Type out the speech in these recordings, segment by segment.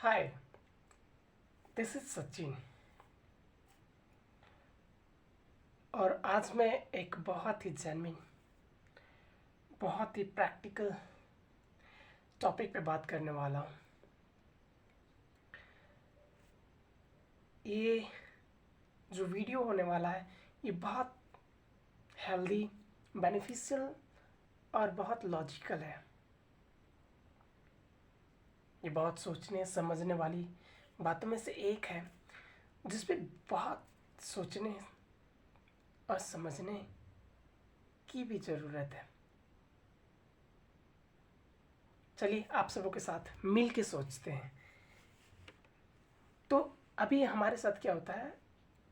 Hi, this is Sachin. और आज मैं एक बहुत ही जेन्युइन, बहुत ही प्रैक्टिकल टॉपिक पे बात करने वाला हूँ। ये जो वीडियो होने वाला है ये बहुत हेल्दी, बेनिफिशियल और बहुत लॉजिकल है। ये बहुत सोचने समझने वाली बातों में से एक है जिस पे बहुत सोचने और समझने की भी ज़रूरत है। चलिए आप सबों के साथ मिल के सोचते हैं। तो अभी हमारे साथ क्या होता है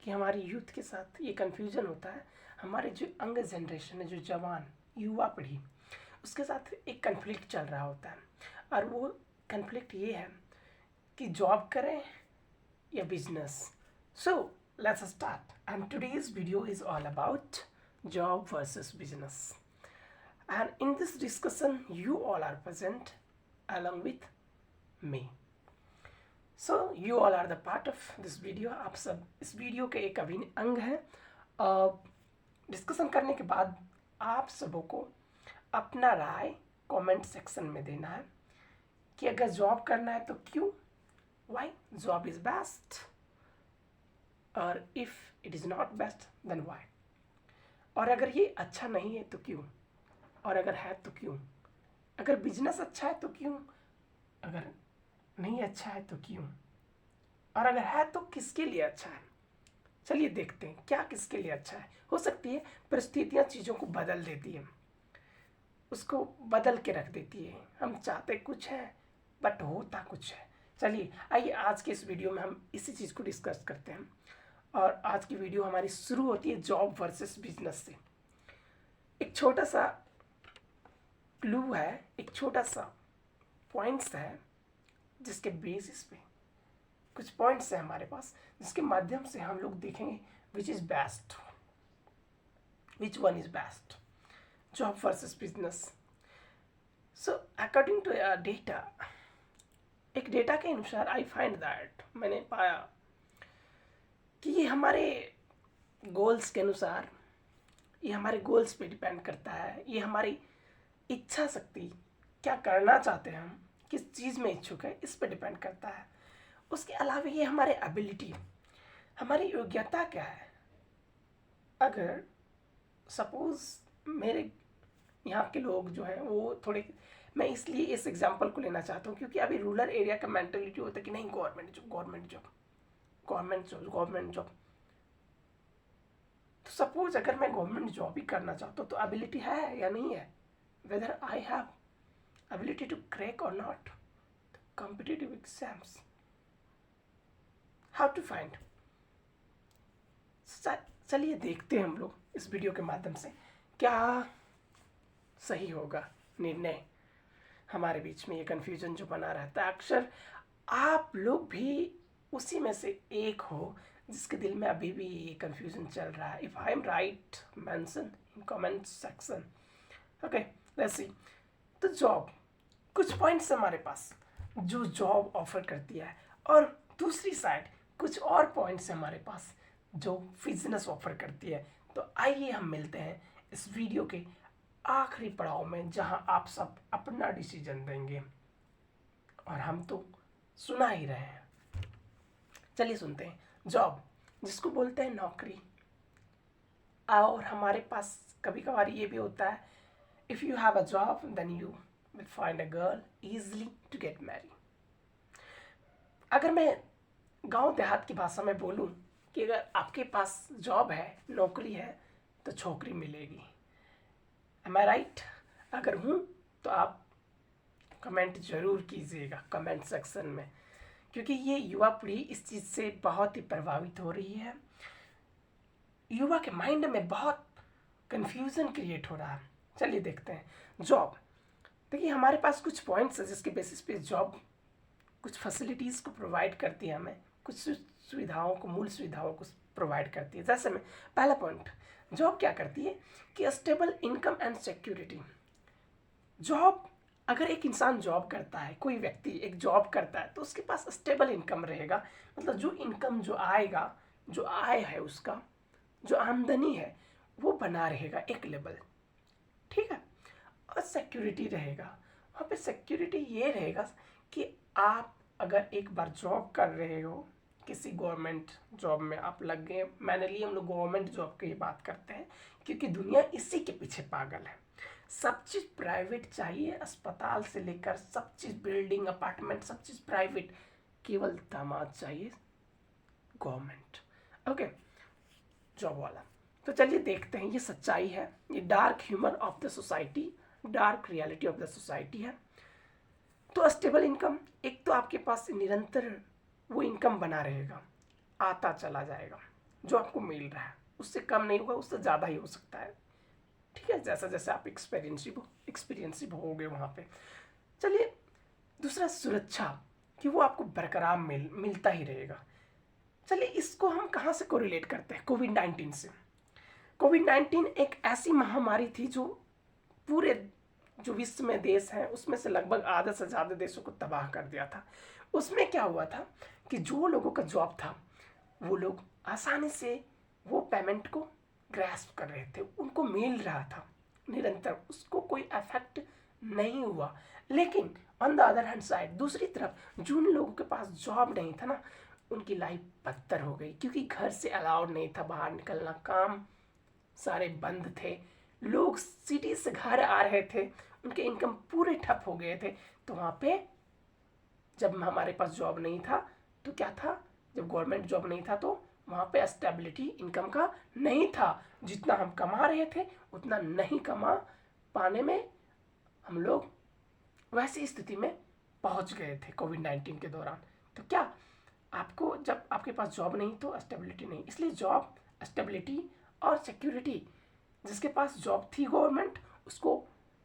कि हमारी यूथ के साथ ये कन्फ्यूज़न होता है। हमारे जो यंग जनरेशन है, जो जवान युवा पीढ़ी, उसके साथ एक कन्फ्लिक्ट चल रहा होता है। और वो कन्फ्लिक्ट ये है कि जॉब करें या business. So let's start and today's video is all about job versus business. And in this discussion, you all are present along with me. So you all are the part of this video. आप सब इस video के एक अभिन्न अंग हैं। Discussion करने के बाद आप सबों को अपना राय कमेंट सेक्शन में देना है कि अगर जॉब करना है तो क्यों, वाई जॉब इज़ बेस्ट, और if it is not best then why, और अगर ये अच्छा नहीं है तो क्यों, और अगर है तो क्यों, अगर बिजनेस अच्छा है तो क्यों, अगर नहीं अच्छा है तो क्यों, और अगर है तो किसके लिए अच्छा है। चलिए देखते हैं क्या किसके लिए अच्छा है। हो सकती है परिस्थितियाँ चीज़ों को बदल देती है, उसको बदल के रख देती है। हम चाहते कुछ है बट होता कुछ है। चलिए आइए आज के इस वीडियो में हम इसी चीज़ को डिस्कस करते हैं। और आज की वीडियो हमारी शुरू होती है जॉब वर्सेस बिजनेस से। एक छोटा सा क्लू है, एक छोटा सा पॉइंट्स है जिसके बेसिस पे कुछ पॉइंट्स हैं हमारे पास, जिसके माध्यम से हम लोग देखेंगे which is best, which one is best, job versus business. So according to data, एक डेटा के अनुसार आई फाइंड दैट, मैंने पाया कि ये हमारे गोल्स के अनुसार, ये हमारे गोल्स पे डिपेंड करता है। ये हमारी इच्छा शक्ति, क्या करना चाहते हैं हम, किस चीज़ में इच्छुक है, इस पर डिपेंड करता है। उसके अलावा ये हमारे एबिलिटी, हमारी योग्यता क्या है। अगर सपोज़ मेरे यहाँ के लोग जो हैं वो थोड़े, मैं इसलिए इस एग्जांपल को लेना चाहता हूँ क्योंकि अभी रूरल एरिया का मेंटेलिटी होता है कि नहीं government job, government job, government job, government job. तो सपोज अगर मैं गवर्नमेंट जॉब ही करना चाहता हूँ तो एबिलिटी है या नहीं है, whether I have ability to crack or not the competitive exams, how to find। चलिए देखते हैं हम लोग इस वीडियो के माध्यम से क्या सही होगा निर्णय। हमारे बीच में ये कन्फ्यूजन जो बना रहता है अक्सर, आप लोग भी उसी में से एक हो जिसके दिल में अभी भी ये कन्फ्यूजन चल रहा है। If I am right mention in comment section. Okay let's see. तो जॉब, कुछ पॉइंट्स हमारे पास जो जॉब ऑफर करती है, और दूसरी साइड कुछ और पॉइंट्स हमारे पास जो बिजनेस ऑफर करती है। तो आइए हम मिलते हैं इस वीडियो के आखिरी पड़ाव में जहां आप सब अपना डिसीजन देंगे, और हम तो सुना ही रहे हैं। चलिए सुनते हैं। जॉब जिसको बोलते हैं नौकरी, और हमारे पास कभी कभार ये भी होता है, if you have a job then you will find a girl easily to get married। अगर मैं गांव देहात की भाषा में बोलूं कि अगर आपके पास जॉब है, नौकरी है, तो छोकरी मिलेगी। एम आई राइट? अगर हूँ तो आप कमेंट ज़रूर कीजिएगा कमेंट सेक्शन में, क्योंकि ये युवा पीढ़ी इस चीज़ से बहुत ही प्रभावित हो रही है। युवा के माइंड में बहुत कन्फ्यूज़न क्रिएट हो रहा है। चलिए देखते हैं। जॉब, देखिए हमारे पास कुछ पॉइंट्स है जिसके बेसिस पे जॉब कुछ फैसिलिटीज़ को प्रोवाइड करती है, हमें कुछ सुविधाओं को, मूल सुविधाओं को प्रोवाइड करती है। जैसे में पहला पॉइंट, जॉब क्या करती है कि stable income and security. Job अगर एक इंसान जॉब करता है, कोई व्यक्ति एक जॉब करता है, तो उसके पास स्टेबल इनकम रहेगा। मतलब जो इनकम जो आएगा, जो आय है उसका, जो आमदनी है, वो बना रहेगा एक लेवल, ठीक है। और सिक्योरिटी रहेगा वहाँ पे। सिक्योरिटी ये रहेगा कि आप अगर एक बार जॉब कर रहे हो, किसी गवर्नमेंट जॉब में आप लग गए, मैंने लिए हम लोग गवर्नमेंट जॉब की बात करते हैं क्योंकि दुनिया इसी के पीछे पागल है। सब चीज़ प्राइवेट चाहिए, अस्पताल से लेकर सब चीज़, बिल्डिंग अपार्टमेंट सब चीज़ प्राइवेट, केवल दामाद चाहिए गवर्नमेंट। ओके, जॉब वाला। तो चलिए देखते हैं, ये सच्चाई है, ये dark humour of the society, dark reality of the society है। तो स्टेबल इनकम, एक तो आपके पास निरंतर वो इनकम बना रहेगा, आता चला जाएगा, जो आपको मिल रहा है उससे कम नहीं होगा, उससे ज़्यादा ही हो सकता है, ठीक है, जैसा जैसे आप एक्सपीरियंसिव होगे वहाँ पे। चलिए, दूसरा सुरक्षा, कि वो आपको बरकरार मिलता ही रहेगा। चलिए, इसको हम कहाँ से कोरिलेट करते हैं? कोविड-19 से। कोविड-19 एक ऐसी महामारी थी जो पूरे जो विश्व में देश हैं उसमें से लगभग आधे से ज़्यादा देशों को तबाह कर दिया था। उसमें क्या हुआ था कि जो लोगों का जॉब था, वो लोग आसानी से वो पेमेंट को ग्रैस्प कर रहे थे, उनको मिल रहा था निरंतर, उसको कोई इफेक्ट नहीं हुआ। लेकिन on the other hand side, दूसरी तरफ जिन लोगों के पास जॉब नहीं था ना, उनकी लाइफ बदतर हो गई क्योंकि घर से अलाउड नहीं था बाहर निकलना, काम सारे बंद थे, लोग सिटी से घर आ रहे थे, उनके इनकम पूरे ठप हो गए थे। तो वहाँ पे जब हमारे पास जॉब नहीं था तो क्या था, जब गवर्नमेंट जॉब नहीं था तो वहाँ पे स्टेबिलिटी इनकम का नहीं था, जितना हम कमा रहे थे उतना नहीं कमा पाने में हम लोग वैसी स्थिति में पहुँच गए थे कोविड-19 के दौरान। तो क्या आपको, जब आपके पास जॉब नहीं तो स्टेबिलिटी नहीं, इसलिए जॉब, स्टेबिलिटी और सिक्योरिटी, जिसके पास जॉब थी गवर्नमेंट, उसको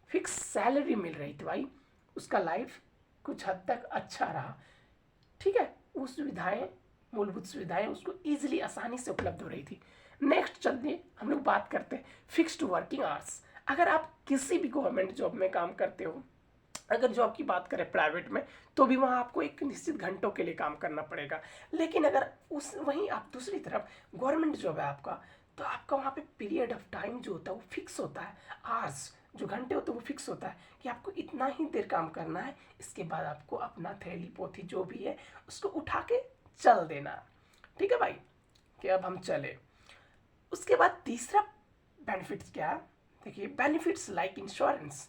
फिक्स सैलरी मिल रही थी भाई, उसका लाइफ कुछ हद तक अच्छा रहा, ठीक है, वो सुविधाएं, मूलभूत सुविधाएं उसको ईजिली, आसानी से उपलब्ध हो रही थी। नेक्स्ट चलिए हम लोग बात करते हैं फिक्स्ड वर्किंग आवर्स। अगर आप किसी भी गवर्नमेंट जॉब में काम करते हो, अगर जॉब की बात करें प्राइवेट में, तो भी वहाँ आपको एक निश्चित घंटों के लिए काम करना पड़ेगा। लेकिन अगर उस वहीं आप दूसरी तरफ गवर्नमेंट जॉब है आपका, तो आपका वहाँ पे पीरियड ऑफ टाइम जो होता है वो फिक्स होता है, आवर्स जो घंटे होते हैं वो फिक्स होता है कि आपको इतना ही देर काम करना है, इसके बाद आपको अपना थैली पोथी जो भी है उसको उठा के चल देना, ठीक है भाई, कि अब हम चले। उसके बाद तीसरा बेनिफिट्स क्या है? देखिए, benefits like insurance,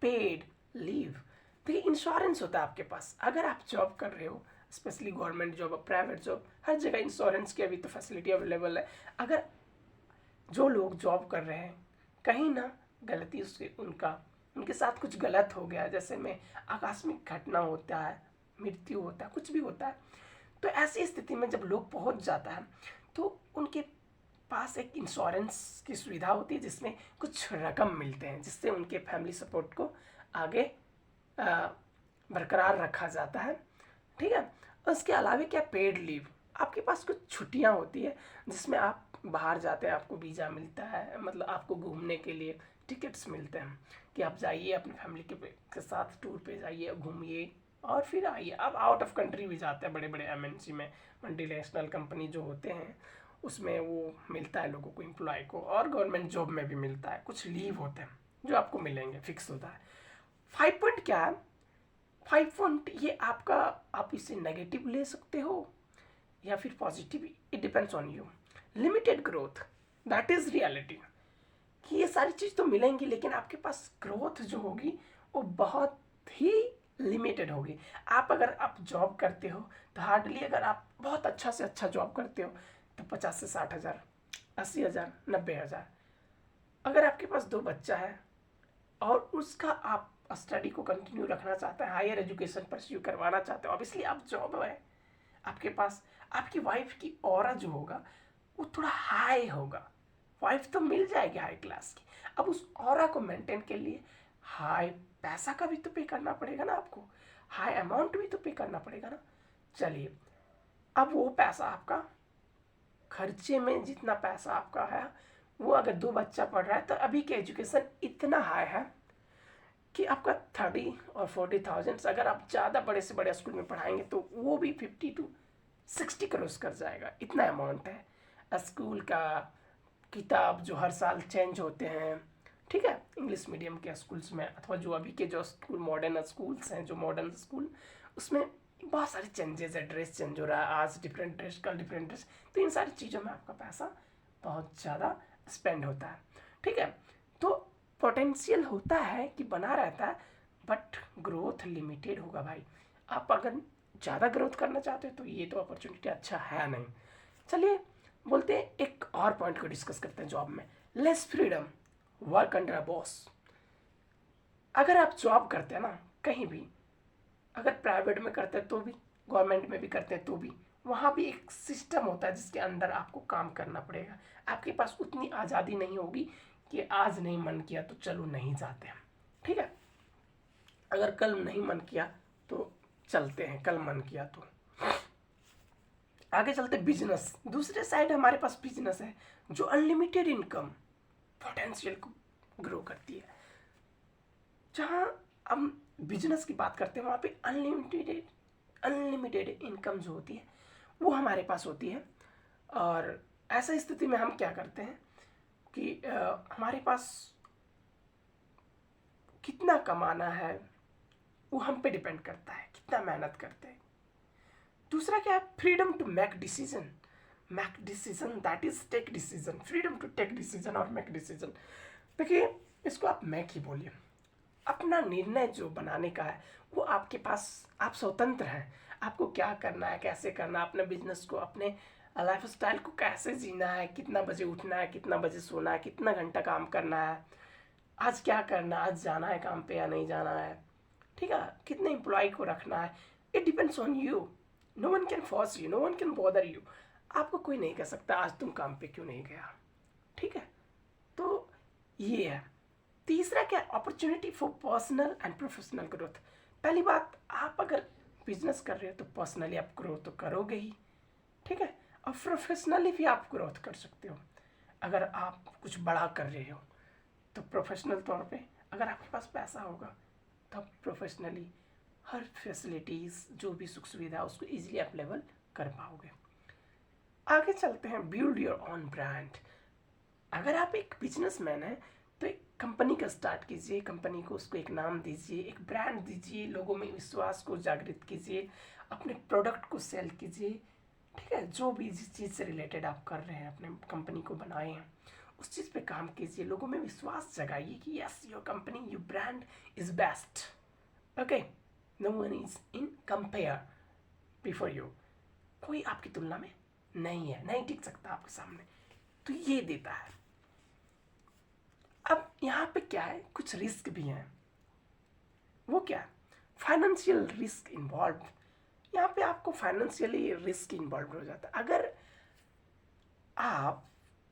paid leave. देखिए, इंश्योरेंस होता है आपके पास, अगर आप जॉब कर रहे हो, specially government job, private job, हर जगह इंश्योरेंस की अभी तो फैसिलिटी अवेलेबल है। अगर जो लोग जॉब कर रहे हैं, कहीं ना गलती उसके उनके साथ कुछ गलत हो गया, जैसे में आकस्मिक घटना होता है, मृत्यु होता है, कुछ भी होता है, तो ऐसी स्थिति में जब लोग पहुंच जाता है तो उनके पास एक इंश्योरेंस की सुविधा होती है जिसमें कुछ रकम मिलते हैं, जिससे उनके फैमिली सपोर्ट को आगे बरकरार रखा जाता है, ठीक है। उसके अलावा क्या, पेड लीव, आपके पास कुछ छुट्टियां होती है जिसमें आप बाहर जाते हैं, आपको वीज़ा मिलता है, मतलब आपको घूमने के लिए टिकट्स मिलते हैं कि आप जाइए अपनी फैमिली के साथ टूर पे जाइए, घूमिए और फिर आइए। अब आउट ऑफ कंट्री भी जाते हैं, बड़े बड़े एमएनसी में, मल्टीनेशनल कंपनी जो होते हैं उसमें वो मिलता है लोगों को, एम्प्लॉय को, और गवर्नमेंट जॉब में भी मिलता है, कुछ लीव होते हैं जो आपको मिलेंगे, फिक्स होता है। 5 पॉइंट क्या है? 5 पॉइंट ये आपका, आप इसे नेगेटिव ले सकते हो या फिर positive, it depends on you. Limited growth, that is reality, कि ये सारी चीज़ तो मिलेंगी लेकिन आपके पास ग्रोथ जो होगी वो बहुत ही लिमिटेड होगी। अगर आप जॉब करते हो तो हार्डली, अगर आप बहुत अच्छा से अच्छा जॉब करते हो तो 50 से 60 हज़ार, 80 हज़ार, 90 हज़ार। अगर आपके पास 2 बच्चा है और उसका आप स्टडी को कंटिन्यू रखना चाहते हैं, हायर एजुकेशन परस्यू करवाना चाहते हो, ऑब्वियसली आप जॉब है आपके पास, आपकी वाइफ की ऑरा जो होगा वो थोड़ा हाई होगा, वाइफ तो मिल जाएगी हाई क्लास की, अब उस ऑरा को मेंटेन के लिए हाई पैसा का भी तो पे करना पड़ेगा ना आपको, हाई अमाउंट भी तो पे करना पड़ेगा ना। चलिए, अब वो पैसा आपका, खर्चे में जितना पैसा आपका है वो, अगर 2 बच्चा पढ़ रहा है तो अभी के एजुकेशन इतना हाई है कि आपका 30 और 40 थाउजेंड, अगर आप ज़्यादा बड़े से बड़े स्कूल में पढ़ाएंगे तो वो भी 50 to 60 क्रॉस कर जाएगा, इतना अमाउंट है। स्कूल का किताब जो हर साल चेंज होते हैं, ठीक है, इंग्लिश मीडियम के स्कूल्स में, अथवा जो अभी के जो स्कूल मॉडर्न स्कूल्स हैं, जो मॉडर्न स्कूल, उसमें बहुत सारे चेंजेस है, ड्रेस चेंज हो रहा है, आज डिफरेंट ड्रेस, कल डिफरेंट ड्रेस, तो इन सारी चीज़ों में आपका पैसा बहुत ज़्यादा स्पेंड होता है, ठीक है। तो पोटेंशियल होता है कि बना रहता है, बट ग्रोथ लिमिटेड होगा भाई। आप अगर ज़्यादा ग्रोथ करना चाहते हो तो ये तो अपॉर्चुनिटी अच्छा है नहीं। चलिए बोलते हैं एक और पॉइंट को डिस्कस करते हैं जॉब में, less freedom, work under a boss. अगर आप जॉब करते हैं ना कहीं भी, अगर प्राइवेट में करते हैं तो भी, गवर्नमेंट में भी करते हैं तो भी, वहाँ भी एक सिस्टम होता है जिसके अंदर आपको काम करना पड़ेगा। आपके पास उतनी आज़ादी नहीं होगी कि आज नहीं मन किया तो चलो नहीं जाते हैं, ठीक है। अगर कल नहीं मन किया तो चलते हैं, कल मन किया तो। आगे चलते बिजनेस। दूसरे साइड हमारे पास बिजनेस है जो अनलिमिटेड इनकम पोटेंशियल को ग्रो करती है। जहाँ हम बिजनेस की बात करते हैं वहाँ पे अनलिमिटेड इनकम जो होती है वो हमारे पास होती है। और ऐसा स्थिति में हम क्या करते हैं कि हमारे पास कितना कमाना है वो हम पे डिपेंड करता है, कितना मेहनत करते हैं। दूसरा क्या है, freedom to make decision, that is take decision, freedom to take decision और मेक डिसीजन। देखिए इसको आप मेक ही बोलिए, अपना निर्णय जो बनाने का है वो आपके पास, आप स्वतंत्र हैं, आपको क्या करना है, कैसे करना है, अपने बिजनेस को, अपने लाइफ स्टाइल को कैसे जीना है, कितना बजे उठना है, कितना बजे सोना है, कितना घंटा काम करना है, आज क्या करना है, आज जाना है काम पे या नहीं जाना है, ठीक है, कितने एम्प्लॉय को रखना है, it depends on you. No one can force you, no one can bother you. आपको कोई नहीं कह सकता आज तुम काम पे क्यों नहीं गया, ठीक है। तो ये है। तीसरा क्या, opportunity for personal and professional growth. पहली बात, आप अगर बिजनेस कर रहे हो तो पर्सनली आप ग्रोथ तो करोगे ही, ठीक है, और प्रोफेशनली भी आप ग्रोथ कर सकते हो। अगर आप कुछ बड़ा कर रहे हो तो प्रोफेशनल तौर पे अगर आपके पास पैसा होगा तो आप प्रोफेशनली हर फैसिलिटीज़, जो भी सुख सुविधा उसको ईजिली अवेलेबल कर पाओगे। आगे चलते हैं, बिल्ड योर ओन ब्रांड। अगर आप एक बिजनेसमैन हैं तो एक कंपनी का स्टार्ट कीजिए, कंपनी को उसको एक नाम दीजिए, एक ब्रांड दीजिए, लोगों में विश्वास को जागृत कीजिए, अपने प्रोडक्ट को सेल कीजिए, ठीक है। जो भी जिस चीज़ से रिलेटेड आप कर रहे हैं, अपने कंपनी को बनाए हैं, उस चीज़ पे काम कीजिए, लोगों में विश्वास जगाइए कि yes your company, your brand is best, okay, no one is in compare before you. कोई आपकी तुलना में नहीं है, नहीं टिक सकता आपके सामने, तो ये देता है। अब यहाँ पे क्या है, कुछ रिस्क भी हैं। वो क्या है, फाइनेंशियल रिस्क इन्वॉल्व। यहाँ पे आपको फाइनेंशियली रिस्क इन्वॉल्व हो जाता है। अगर आप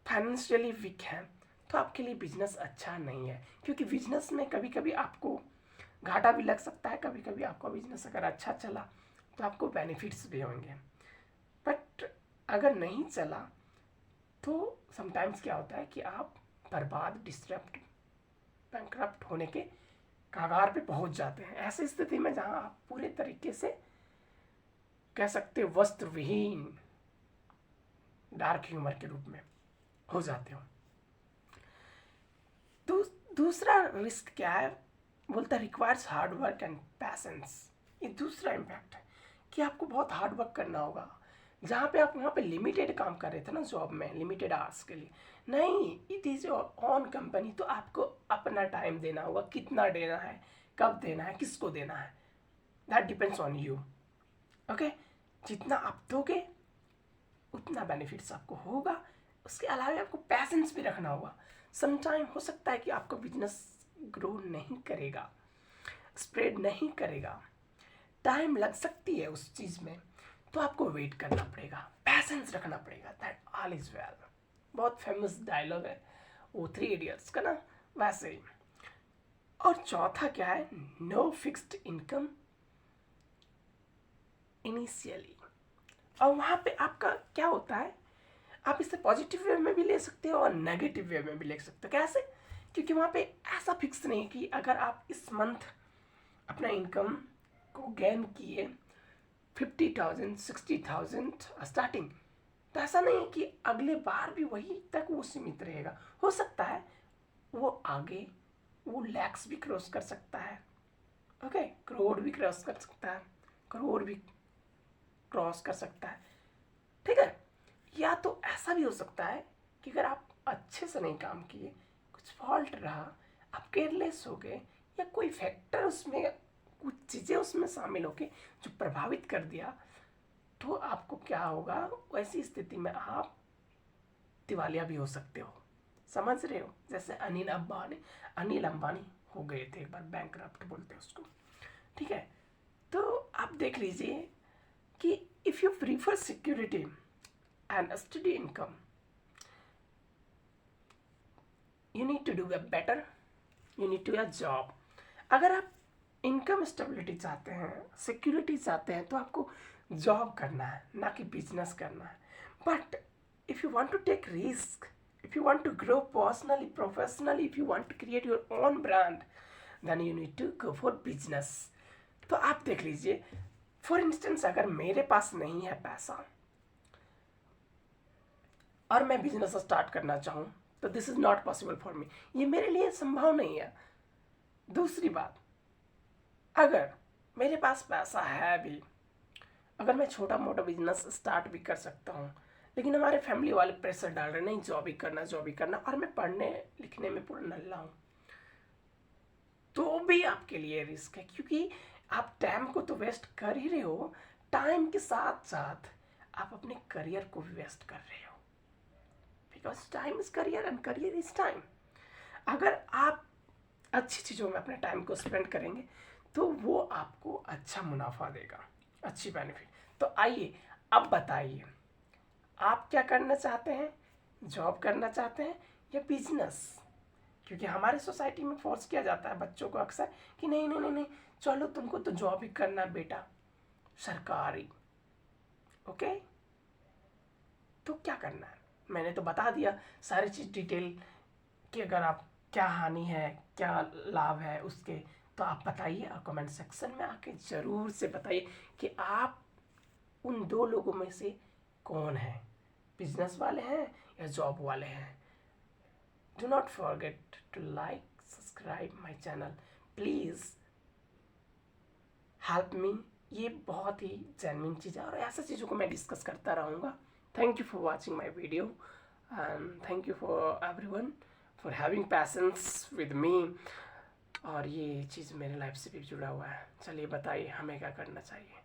फाइनेंशियली वीक हैं तो आपके लिए बिजनेस अच्छा नहीं है, क्योंकि बिजनेस में कभी कभी आपको घाटा भी लग सकता है, कभी कभी आपका बिजनेस अगर अच्छा चला तो आपको बेनिफिट्स भी होंगे, बट अगर नहीं चला तो समटाइम्स क्या होता है कि आप बर्बाद, डिस्टर्ब्ड, बैंकरप्ट होने के कगार पे पहुंच जाते हैं। ऐसी स्थिति में जहां आप पूरे तरीके से कह सकते हो वस्त्र विहीन, डार्क ह्यूमर के रूप में हो जाते हो। दूसरा रिस्क क्या है, बोलता है requires hard work and patience. ये दूसरा इम्पैक्ट है कि आपको बहुत हार्ड वर्क करना होगा। जहाँ पे आप वहाँ पे लिमिटेड काम कर रहे थे ना जॉब में, लिमिटेड आवर्स के लिए, नहीं, it is your on company, तो आपको अपना टाइम देना होगा, कितना देना है, कब देना है, किसको देना है, that depends on you, okay. जितना आप दोगे उतना बेनिफिट्स आपको होगा। उसके अलावा आपको पैसेंस भी रखना होगा। समटाइम हो सकता है कि आपका बिजनेस ग्रो नहीं करेगा, स्प्रेड नहीं करेगा, टाइम लग सकती है उस चीज़ में, तो आपको वेट करना पड़ेगा, पैसेंस रखना पड़ेगा, दैट ऑल इज वेल। बहुत फेमस डायलॉग है वो 3 इडियट्स का ना, वैसे ही। और चौथा क्या है, नो फिक्स्ड इनकम इनिशियली। और वहाँ पे आपका क्या होता है, आप इसे पॉजिटिव वे में भी ले सकते हो और नेगेटिव वे में भी ले सकते हो। कैसे क्योंकि वहाँ पे ऐसा फिक्स नहीं है कि अगर आप इस मंथ अपना इनकम को गेन किए 50,000 60,000 स्टार्टिंग, तो ऐसा नहीं है कि अगले बार भी वही तक वो सीमित रहेगा। हो सकता है वो आगे वो लैक्स भी क्रॉस कर सकता है, ओके, करोड़ भी क्रॉस कर सकता है, करोड़ भी क्रॉस कर सकता है, ठीक है। या तो ऐसा भी हो सकता है कि अगर आप अच्छे से नहीं काम किए, कुछ फॉल्ट रहा, आप केयरलेस हो गए, या कोई फैक्टर उसमें, कुछ चीज़ें उसमें शामिल होके जो प्रभावित कर दिया, तो आपको क्या होगा, वैसी स्थिति में आप दिवालिया भी हो सकते हो। समझ रहे हो? जैसे अनिल अंबानी हो गए थे एक बार, बैंकरप्ट बोलते हैं उसको, ठीक है। तो आप देख लीजिए कि if you prefer security and study income, you need to do a better, you need to a job. अगर आप इनकम स्टेबिलिटी चाहते हैं, सिक्योरिटी चाहते हैं, तो आपको जॉब करना है, ना कि बिजनेस करना है। But if you want to take risk, if you want to grow personally, professionally, if you want to create your own brand, then you need to go for business. तो आप देख लीजिए, फॉर इंस्टेंस अगर मेरे पास नहीं है पैसा और मैं बिजनेस स्टार्ट करना चाहूँ, तो this is not possible for me, ये मेरे लिए संभव नहीं है। दूसरी बात, अगर मेरे पास पैसा है भी, अगर मैं छोटा मोटा बिजनेस स्टार्ट भी कर सकता हूँ, लेकिन हमारे फैमिली वाले प्रेशर डाल रहे हैं, नहीं जॉब ही करना, जॉब ही करना, और मैं पढ़ने लिखने में पूरा नल्ला हूँ, तो भी आपके लिए रिस्क है, क्योंकि आप टाइम को तो वेस्ट कर ही रहे हो, टाइम के साथ साथ आप अपने करियर को भी वेस्ट कर रहे हो, because time is career and career is time. अगर आप अच्छी चीज़ों में अपने टाइम को स्पेंड करेंगे, तो वो आपको अच्छा मुनाफा देगा, अच्छी बेनिफिट। तो आइए अब बताइए, आप क्या करना चाहते हैं, जॉब करना चाहते हैं या बिजनेस? क्योंकि हमारे सोसाइटी में फोर्स किया जाता है बच्चों को अक्सर कि नहीं नहीं नहीं नहीं, चलो तुमको तो जॉब ही करना है बेटा, सरकारी, ओके। तो क्या करना है, मैंने तो बता दिया सारी चीज़ डिटेल कि अगर आप क्या हानि है क्या लाभ है उसके, तो आप बताइए और कमेंट सेक्शन में आके ज़रूर से बताइए कि आप उन दो लोगों में से कौन है, बिजनेस वाले हैं या जॉब वाले हैं। Do not forget to like, subscribe my channel. Please help me. ये बहुत ही जेन्युइन चीज़ है और ऐसा चीज़ों को मैं डिस्कस करता रहूँगा। Thank you for watching my video and thank you for everyone for having patience with me. और ये चीज़ मेरे लाइफ से भी जुड़ा हुआ है। चलिए बताइए हमें क्या करना चाहिए।